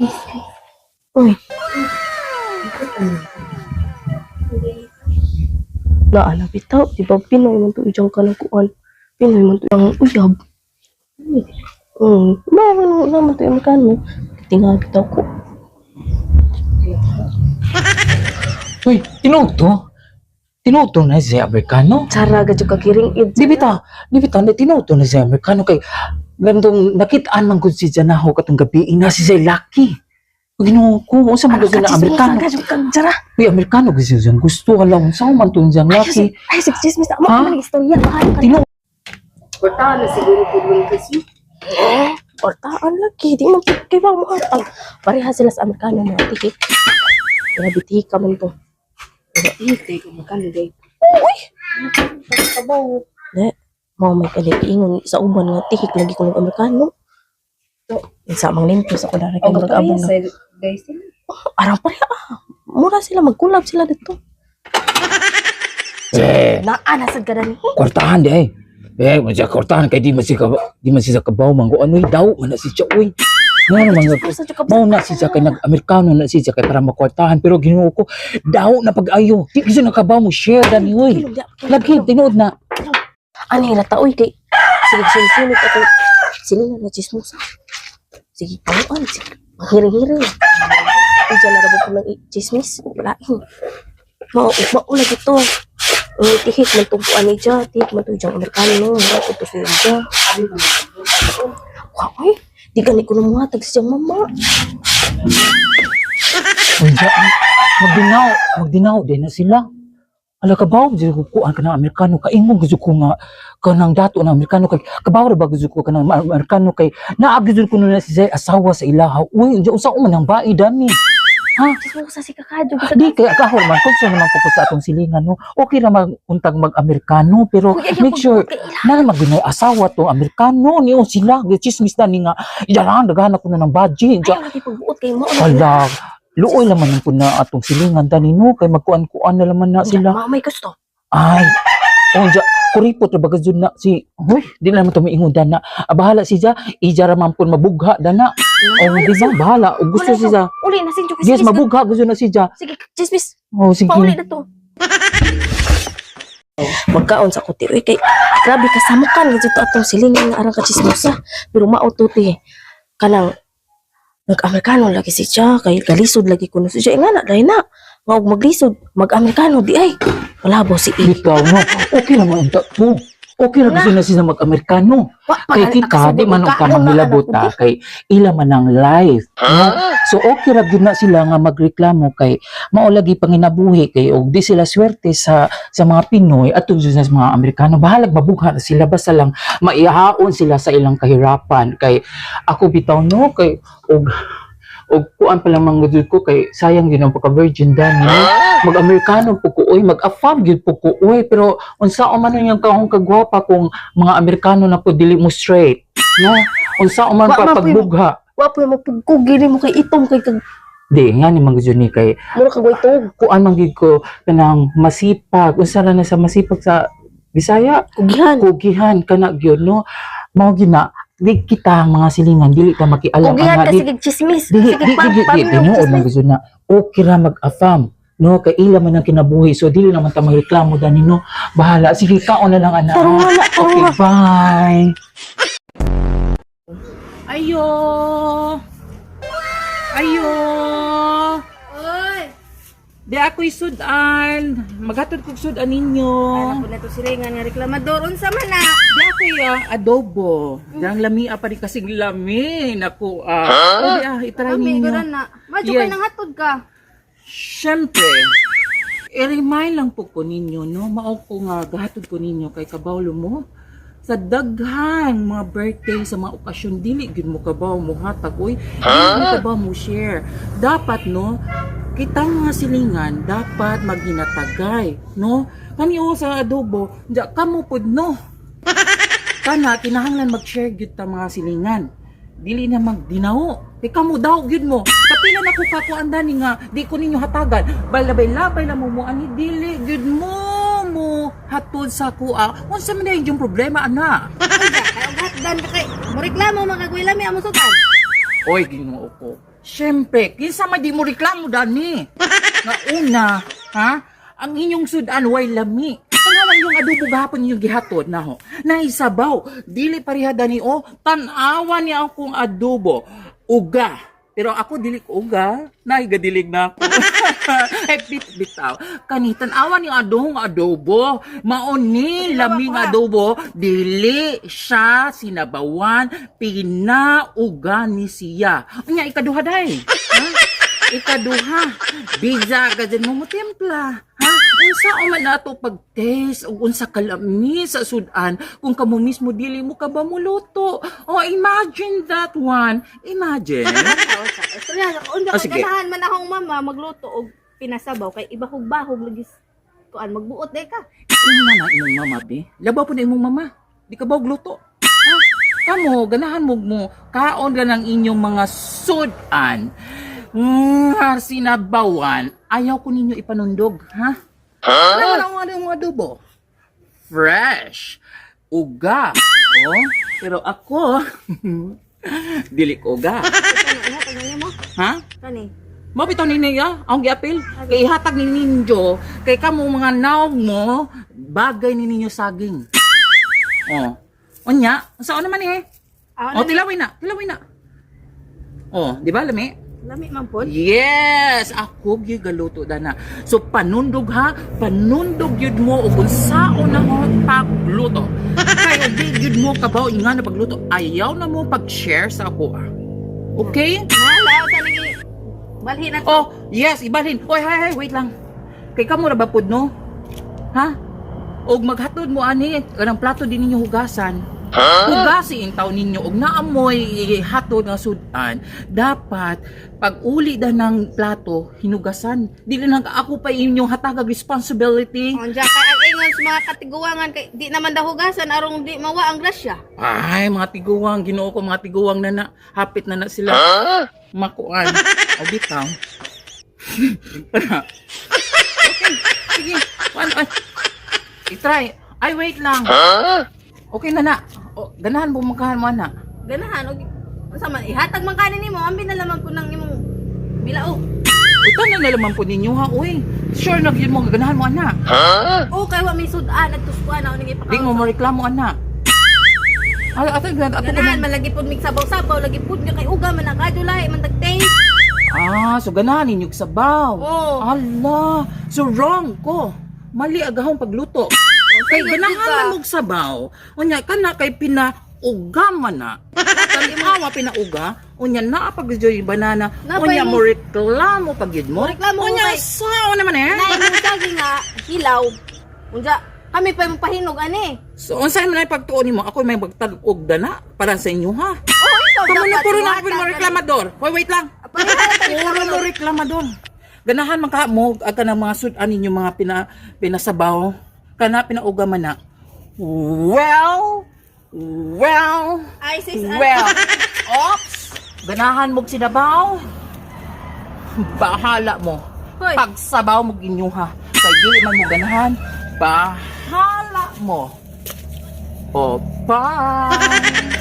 Uy. Naala bitaw, di ba Pinoy man to ijang kanakuan. Pinoy man to ang uyab. Bakit naman to yung Amerikano? Tingnan bitaw ko. Uy, tinuto? Tinuto na si Amerikano? Tsara gadyo kagiring id. Di bitaw, tinuto na si Amerikano kay gandong nakitaan man gud si Janaho katong gabi ina si say Lucky. Ginoo ko unsa man gud na Amerikano. Tsara. Uy, Amerikano gud siya gusto alam unsa man tun jang Lucky. Ay, chismis na. Amo Ha? ka ng istorya. Tino Portaan na siguro po doon kasi. Portaan lagi. Di man kay ba mo hatag. Pareha sila sa Amerikano mga tihik. Kaya bitihik ka man to. Kaya tihik ka Amerikano day. Uy! Kabaw. Ne, mga may kaliingon sa uban nga tihik lagi ko ng Amerikano. Sa mga limpos ako na rin kung mag-abong na. Arang pareha mura sila, mag-collab sila dito. Naanasag ka na ni. kwartahan di ay. Masya kwartahan kay di man siya kabaw man ko anoy daw man na si siya uy. Ano mga mao na si siya kay nag-Amerikano na si siya kay para makwartahan pero Ginoo ko daw na pag-ayo. Di kasi nakabaw mo share dani uy. Lagi tinuod na. Ano yung lata, uy, kay... Sige, sinusunod ako. Silingan na chismosa. Sige, pamuan. Sige, hiring-hiring. Ay, dyan na ko ng chismis. Walain. Maulag ito. Tihik man tumpuan ni dyan. Tihik man ito dyan Amerikano. Wala ito ito siya dyan. Uy, di ganit ko na muhatag sa dyan, mama. Uy, magdinaw din na sila. Ala kabaw jud ko kuan ka ng Amerikano kaingon gusto ko nga kanang dato ng Amerikano kay kabaw ra ba gusto ko kanang Amerikano kay naagi jud ko na si asawa sa ilaha. Uy, unsa man ang bae dani? Ha? Chismo ko sa si kakadyo. Di kay kahor man kung saan naman po sa atong silingan no. Okay ra mag-untag mag-Amerikano pero make sure na magbinay asawa to Amerikano niyo sila chismis na ni nga iyan daghan ko na ng budget. Ayaw lagi pagbuot kay mo. Ala, luoy laman po na atong silingan dani no kay magkuan-kuan na laman na sila. Mama, may gusto. Ay, onja kuripot ra baga jud na si hoy di na naman to miingon dana. Bahala si Ja, ija ra man pud mabugha dana. O di ba bahala og gusto si Ja. Uli na sinjo kasi. Yes, mabugha gusto na si Ja. Sige, chismis. Oh, sige. Pauli na to. Magkaon sa kuti. Uy, kay grabe ka samukan dito atong silingan nga arang ka chismosa. Pero maututi kanang nag-Amerikano lagi si siya kay galisod lagi kuno si siya nga na dai na. Nga og maglisod, mag-Amerikano di ay. Malabo si I. Ikaw no. Okay naman ta po. Okay ra gusto na siya mag-Amerikano. Kay kita di man ang pamangilabot kay ila man ang life. No? So okay ra gyud na sila nga magreklamo kay mao lagi panginabuhi kay og di sila swerte sa mga Pinoy at sa mga Amerikano bahalag mabugha na sila basta lang maihaon sila sa ilang kahirapan kay ako bitaw no kay og kuan pa lang manggudud ko kay sayang gyud ang pagka-virgin dani mag-Amerikano po ko oy mag-affab gyud po ko oy pero unsa man yung kahong kagwapa kung mga Amerikano na po dili mo straight no unsa man pa pagbugha wa po mo pugkugi mo kay itong kay kag di nga ni manggudud ni kay mura kag itog kuan man gyud ko kanang masipag unsa na sa masipag sa Bisaya kugihan kana gyud no mao gina di kita mga silingan dili ta makialam nga sige chismis sige tinuod man gusto na okay ra mag-affam no kay ila man ang kinabuhi so dili naman ta magreklamo dani no bahala sige kaon na lang ana okay bye ayo di ako'y sudan maghatod kog sudan ninyo Alam ko na to silingan nga reklamador. Unsa man na? di ako'y adobo dang lamia pa rin kasing lami naku itry Kami, ninyo gano'n na. Madyo Yes. kay nang hatod ka. syempre i-remind lang po ko ninyo no mao ko nga gahatod ko ninyo kay kabawlo mo sa daghan mga birthday sa mga okasyon dili gid mo kabaw mo hatag oy dili mo kabaw mo share dapat no kitang mga silingan dapat maghinatagay no kani sa adobo ja kamo pud no kana kinahanglan mag-share gyud ta mga silingan dili na magdinaw kamo daw gyud mo kapila na ko kakuan ni nga di ko ninyo hatagan balabay-labay na mo ani dili gyud mo hatod sa kuha unsa man yung problema ana Kaya hatdan ka kay. Mo reklamo makagwila mi amo sudan. oy Ginoo ko Siyempre, kinsa man di mo reklamo dani. Nga una, ha? Ang inyong sudan way lami. Tanawan yung adobo gahapon yung gihatod na ho. Naisabaw, dili pareha dani o. Tanawan niya akong adobo. Uga. Pero ako dili ko uga, naigadilig na ako. Bitaw. Kani tanawan yung adobo. Mauni laming adobo, dili siya sinabawan, pinauga ni siya. Unya ikaduha day. Ha? Ikaduha. Biza ka dyan mo timpla. Ha? Unsa o man nato pag-taste o unsa kalami sa sudan kung kamo mismo dili mo ka ba muluto. Oh, imagine that one. Imagine. Unda Oh, sige. ganahan man akong mama magluto og pinasabaw kay ibahog-bahog lagi kuan magbuot day ka. Ina na imong mama, be. Labaw po na imong mama. Di ka ba og luto? Ha? Kamo, ganahan mo kaon ka ng inyong mga sudan. Sinabawan. Ayaw ko ninyo ipanundog, ha? Ano ang adobo? Fresh. Uga. Oh, pero ako, dili ko uga. Ihatag na mo. Ha? Kani. Mabitaw ni niya, ang giapil. Kay ihatag ni ninyo, kay kamo mga naog mo, bagay ni ninyo saging. Oh. Onya, saan naman eh? Oh, tilawin na. Oh, di ba lami? Lami man pod. Yes, ako gyud galuto dana. So panundog ha, panundog yun mo ug unsaon na mo pagluto. Kay di yun mo kabaw nga na pagluto, ayaw na mo pag-share sa ako. Okay? Hala sa nigi balhin na to. Oh, yes, ibalhin. Oy, hay, wait lang. Kay kamo ra ba pud no? Ha? Og maghatod mo ani kanang plato din ninyo hugasan. Hugasin taw ninyo og naamoy hatod nga sudan. Dapat pag uli da ng plato hinugasan. Dili nang ako pa inyong hatagag responsibility. Onja kay ang ingon sa mga katiguangan kay di naman dahugasan arong di mawa ang grasya. Ay, mga tiguwang, Ginoo ko mga tiguwang na hapit na sila. Makuan. O bitaw. Okay, sige. I-try. Ay, wait lang. Okay na. O, ganahan mo magkahan mo na. Ganahan og unsa man ihatag man kanin nimo ambi na lamang ko nang imong bilao. Ito na nalaman po ninyo ha, uy. Sure na yun mo, ganahan mo ana. O kay wa may sudan at tuskuan na ning Di mo mareklamo ana. Ay, ato Ganahan man lagi pud mig sabaw-sabaw lagi pud nga kay uga man ang kadulay man tag-taste. so ganahan ninyo sabaw. Oo. Ala, so wrong ko. Mali agahong pagluto. Kay sige, ganahan diba? man mong sabaw. Unya kana kay pinauga man na. Talimawa pinauga. Unya naa pag yung banana. Napay Unya mo- mo reklamo pag yun mo. Reklamo Unya kay- sao naman eh. Nay mo sagi nga hilaw. Unja kami pa yung pahinog ani. So unsay man ay pagtuon nimo? Ako may magtag-og dana para sa inyo ha. Oh, ikaw Kamu na dapat puro na ihatag ako mo ka- reklamador. Wait lang. Puro mo reklamador. Ganahan man ka mo aga ng mga sudan ninyo mga pinasabaw. Kana pinauga man na. Well. Ay sis. Ops. Ganahan mo sinabaw. Bahala mo. Hoy. Pagsabaw mo ginyuha. Kay dili man mo ganahan. Bahala mo. Oh, bye.